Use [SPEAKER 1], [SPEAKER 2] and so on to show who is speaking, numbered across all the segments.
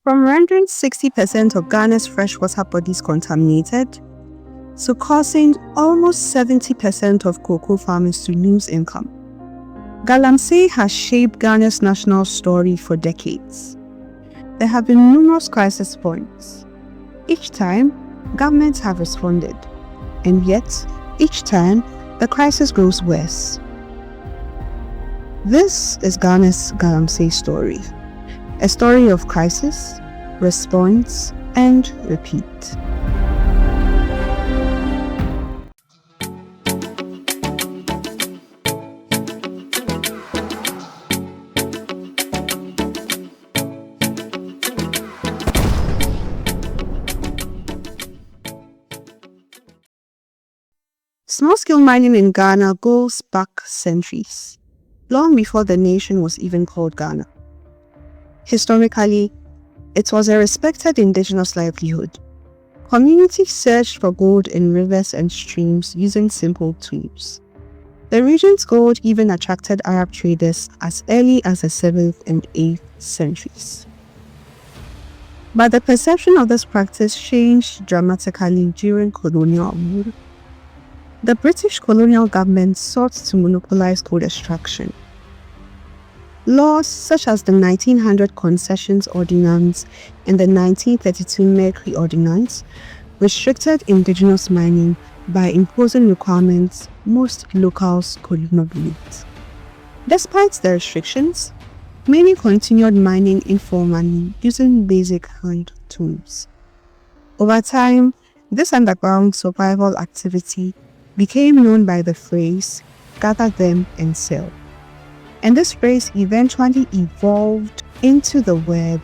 [SPEAKER 1] from rendering 60% of Ghana's freshwater bodies contaminated to causing almost 70% of cocoa farmers to lose income. Galamsey has shaped Ghana's national story for decades. There have been numerous crisis points. Each time, governments have responded, and yet, each time, the crisis grows worse. This is Ghana's Galamsey story, a story of crisis, response, and repeat. Small-scale mining in Ghana goes back centuries, long before the nation was even called Ghana. Historically, it was a respected indigenous livelihood. Communities searched for gold in rivers and streams using simple tools. The region's gold even attracted Arab traders as early as the 7th and 8th centuries. But the perception of this practice changed dramatically during colonial rule. The British colonial government sought to monopolize gold extraction. Laws such as the 1900 Concessions Ordinance and the 1932 Mercury Ordinance restricted indigenous mining by imposing requirements most locals could not meet. Despite the restrictions, many continued mining informally using basic hand tools. Over time, this underground survival activity became known by the phrase, "gather them and sell." And this phrase eventually evolved into the word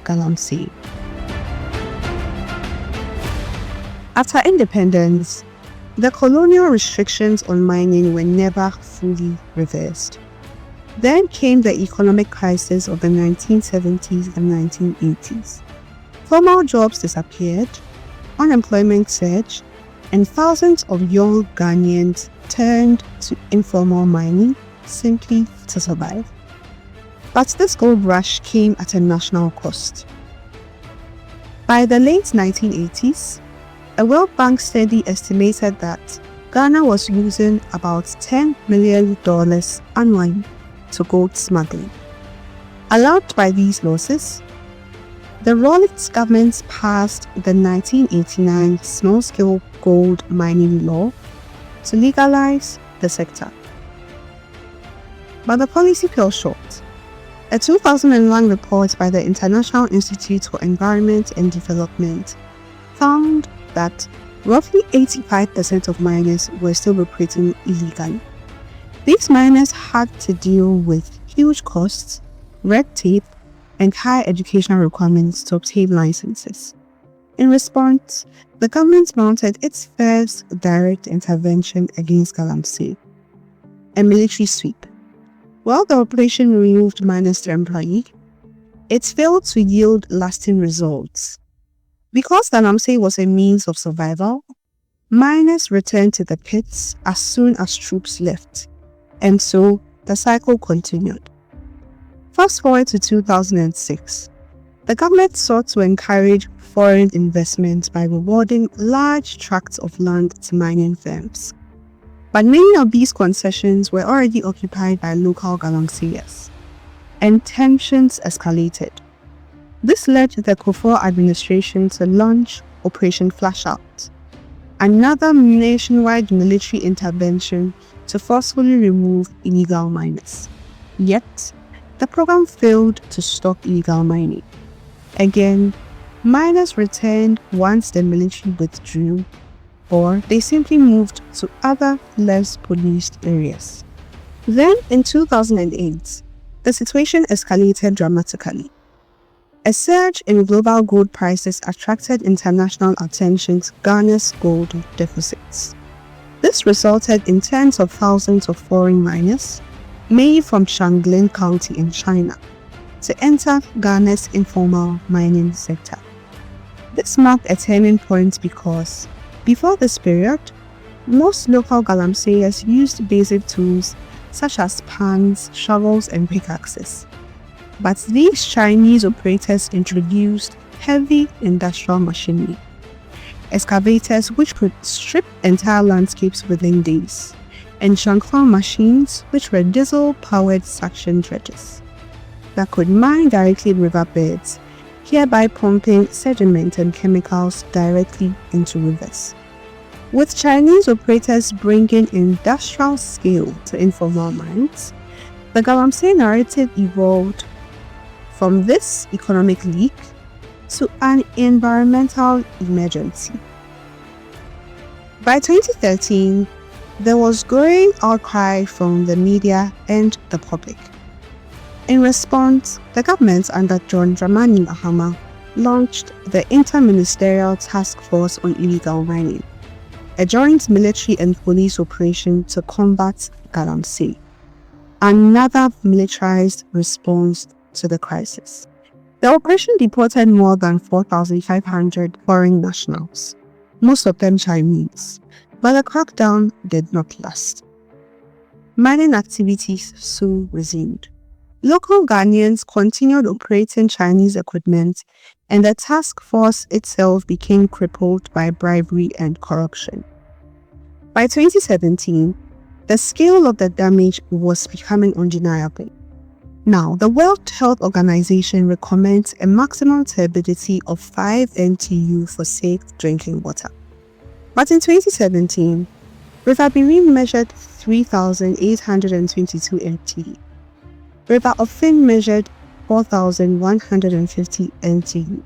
[SPEAKER 1] Galamsey. After independence, the colonial restrictions on mining were never fully reversed. Then came the economic crisis of the 1970s and 1980s. Formal jobs disappeared, unemployment surged, and thousands of young Ghanaians turned to informal mining simply to survive. But this gold rush came at a national cost. By the late 1980s, a World Bank study estimated that Ghana was losing about $10 million annually to gold smuggling. Alarmed by these losses, the Rawlings government passed the 1989 Small-Scale Gold Mining Law to legalize the sector. But the policy fell short. A 2001 report by the International Institute for Environment and Development found that roughly 85% of miners were still operating illegally. These miners had to deal with huge costs, red tape, and high educational requirements to obtain licenses. In response, the government mounted its first direct intervention against Galamsey, a military sweep. While the operation removed miners temporarily, it failed to yield lasting results. Because Galamsey was a means of survival, miners returned to the pits as soon as troops left, and so the cycle continued. Fast forward to 2006. The government sought to encourage foreign investment by rewarding large tracts of land to mining firms. But many of these concessions were already occupied by local Galamseyers, and tensions escalated. This led the Kufuor administration to launch Operation Flashout, another nationwide military intervention to forcefully remove illegal miners. Yet, the program failed to stop illegal mining. Again, miners returned once the military withdrew, or they simply moved to other less policed areas. Then, in 2008, the situation escalated dramatically. A surge in global gold prices attracted international attention to Ghana's gold deficits. This resulted in tens of thousands of foreign miners, mainly from Shandling County in China, to enter Ghana's informal mining sector. This marked a turning point because, before this period, most local Galamseyers used basic tools such as pans, shovels, and pickaxes. But these Chinese operators introduced heavy industrial machinery, excavators which could strip entire landscapes within days, and Shangfang machines which were diesel-powered suction dredgers that could mine directly in riverbeds, hereby pumping sediment and chemicals directly into rivers. With Chinese operators bringing industrial scale to informal mines, the Galamsey narrative evolved from this economic leak to an environmental emergency. By 2013, there was growing outcry from the media and the public. In response, the government under John Dramani Mahama launched the Inter-Ministerial Task Force on Illegal Mining, a joint military and police operation to combat Galamsey, another militarized response to the crisis. The operation deported more than 4,500 foreign nationals, most of them Chinese, but the crackdown did not last. Mining activities soon resumed. Local Ghanaians continued operating Chinese equipment, and the task force itself became crippled by bribery and corruption. By 2017, the scale of the damage was becoming undeniable. Now, the World Health Organization recommends a maximum turbidity of 5 NTU for safe drinking water. But in 2017, River Birim measured 3,822 NTU. River Ofin measured 4,150 NTU.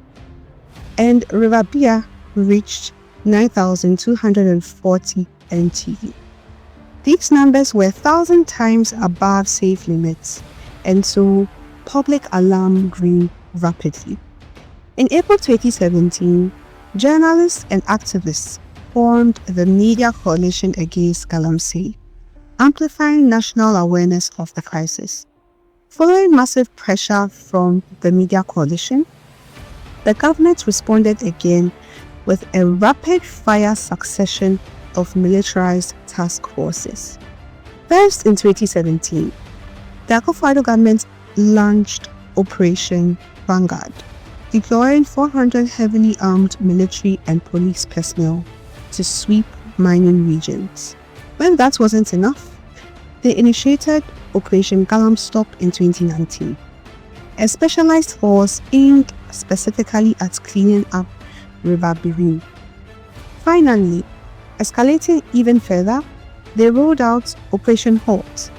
[SPEAKER 1] And River Bia reached 9,240 NTU. These numbers were 1,000 times above safe limits, and so public alarm grew rapidly. In April 2017, journalists and activists formed the Media Coalition Against Galamsey, amplifying national awareness of the crisis. Following massive pressure from the Media Coalition, the government responded again with a rapid-fire succession of militarized task forces. First, in 2017, the Akufo-Addo government launched Operation Vanguard, deploying 400 heavily armed military and police personnel to sweep mining regions. When that wasn't enough, they initiated Operation Galamstop in 2019, a specialized force aimed specifically at cleaning up River Birim. Finally, escalating even further, they rolled out Operation Halt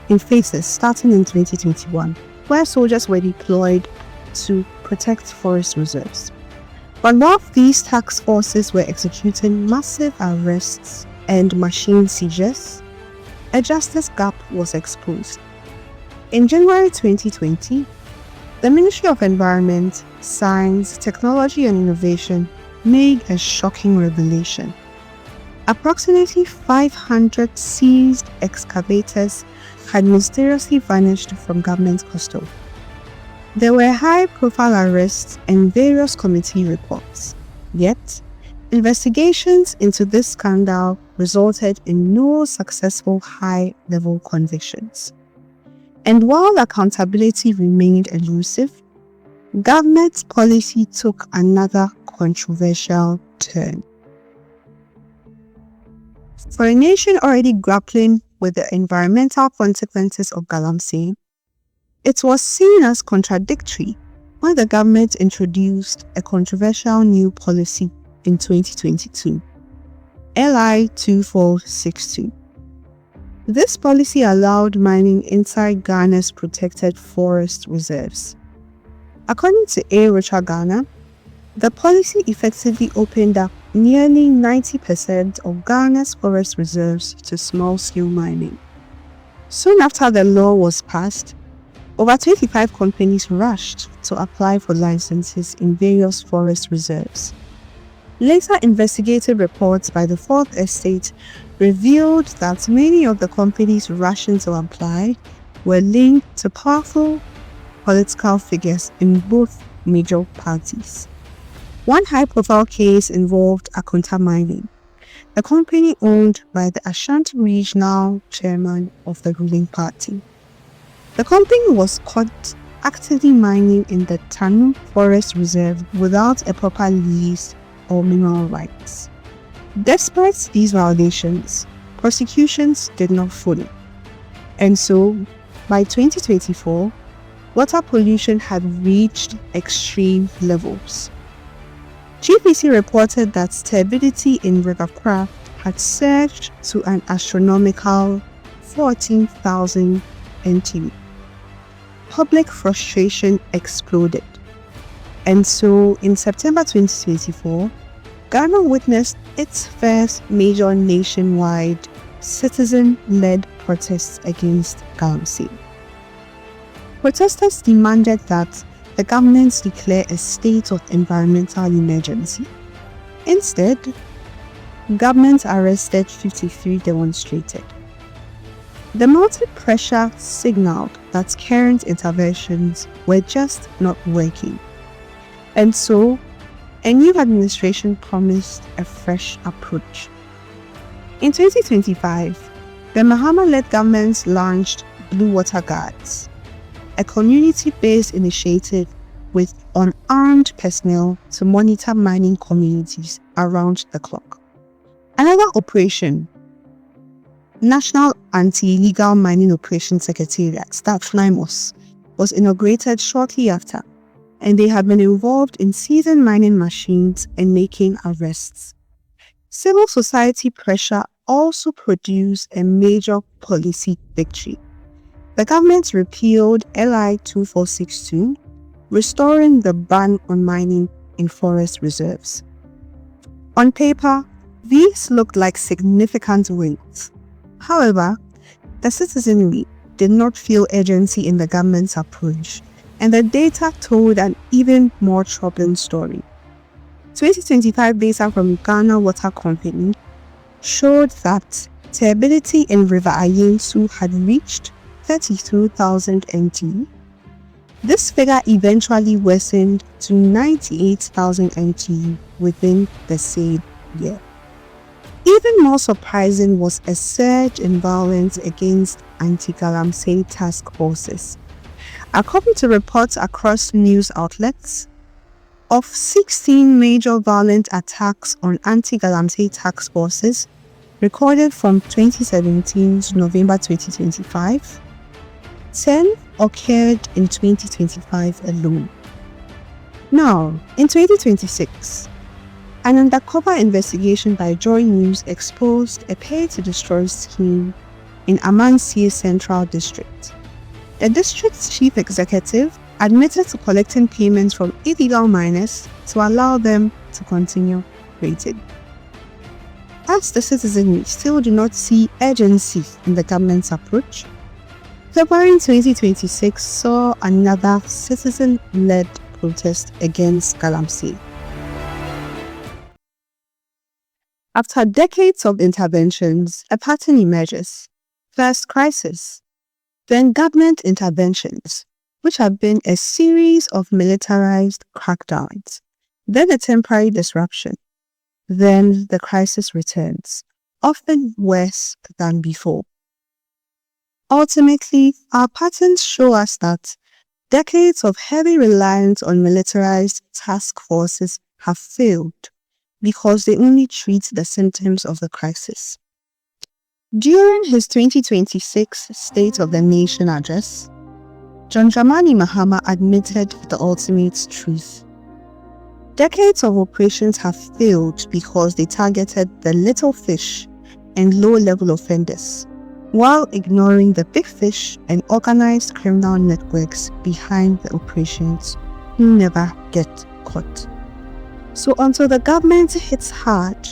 [SPEAKER 1] in phases starting in 2021, where soldiers were deployed to protect forest reserves. But while these task forces were executing massive arrests and machine seizures, a justice gap was exposed. In January 2020, the Ministry of Environment, Science, Technology and Innovation made a shocking revelation. Approximately 500 seized excavators had mysteriously vanished from government custody. There were high-profile arrests and various committee reports. Yet, investigations into this scandal resulted in no successful high-level convictions. And while accountability remained elusive, government policy took another controversial turn. For a nation already grappling with the environmental consequences of Galamsey, it was seen as contradictory when the government introduced a controversial new policy in 2022, LI 2462. This policy allowed mining inside Ghana's protected forest reserves. According to A. Richard Ghana, the policy effectively opened up nearly 90% of Ghana's forest reserves to small-scale mining. Soon after the law was passed, over 25 companies rushed to apply for licenses in various forest reserves. Later investigative reports by the Fourth Estate revealed that many of the companies rushing to apply were linked to powerful political figures in both major parties. One high-profile case involved Akunta Mining, a company owned by the Ashanti Regional Chairman of the ruling party. The company was caught actively mining in the Tanu Forest Reserve without a proper lease or mineral rights. Despite these violations, prosecutions did not follow. And so, by 2024, water pollution had reached extreme levels. GPC reported that turbidity in River Craft had surged to an astronomical 14,000 NTU. Public frustration exploded. And so, in September 2024, Ghana witnessed its first major nationwide citizen-led protests against Galamsey. Protesters demanded that the government declare a state of environmental emergency. Instead, government arrested 53 demonstrators. The mounted pressure signaled that current interventions were just not working. And so, a new administration promised a fresh approach. In 2025, the Mahama-led government launched Blue Water Guards, a community-based initiative with unarmed personnel to monitor mining communities around the clock. Another operation, National Anti-Illegal Mining Operations Secretariat, NIMOS, was inaugurated shortly after, and they have been involved in seizing mining machines and making arrests. Civil society pressure also produced a major policy victory. The government repealed LI 2462, restoring the ban on mining in forest reserves. On paper, these looked like significant wins. However, the citizenry did not feel urgency in the government's approach, and the data told an even more troubling story. 2025 data from Ghana Water Company showed that turbidity in River Ayensu had reached 32,000 NT. This figure eventually worsened to 98,000 NT within the same year. Even more surprising was a surge in violence against anti-Galamsey task forces. According to reports across news outlets, of 16 major violent attacks on anti-Galamsey task forces recorded from 2017 to November 2025, 10 occurred in 2025 alone. Now, in 2026, an undercover investigation by Joy News exposed a pay-to-destroy scheme in Amansie Central District. The district's chief executive admitted to collecting payments from illegal miners to allow them to continue operating. As the citizenry still do not see urgency in the government's approach, February 2026 saw another citizen-led protest against Galamsey. After decades of interventions, a pattern emerges. First crisis, then government interventions, which have been a series of militarized crackdowns, then a temporary disruption, then the crisis returns, often worse than before. Ultimately, our patterns show us that decades of heavy reliance on militarized task forces have failed because they only treat the symptoms of the crisis. During his 2026 State of the Nation address, John Dramani Mahama admitted the ultimate truth. Decades of operations have failed because they targeted the little fish and low-level offenders, while ignoring the big fish and organized criminal networks behind the operations who never get caught. So until the government hits hard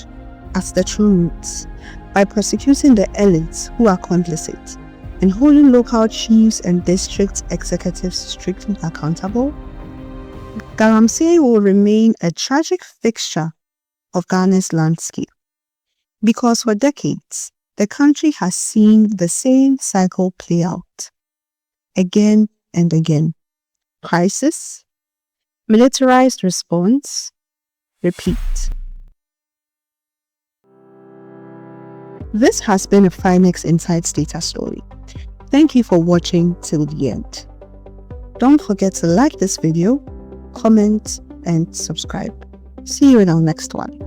[SPEAKER 1] at the true roots by prosecuting the elites who are complicit and holding local chiefs and district executives strictly accountable, Galamsey will remain a tragic fixture of Ghana's landscape. Because for decades, the country has seen the same cycle play out again and again. Crisis, militarized response, repeat. This has been a Finex Insights data story. Thank you for watching till the end. Don't forget to like this video, comment, and subscribe. See you in our next one.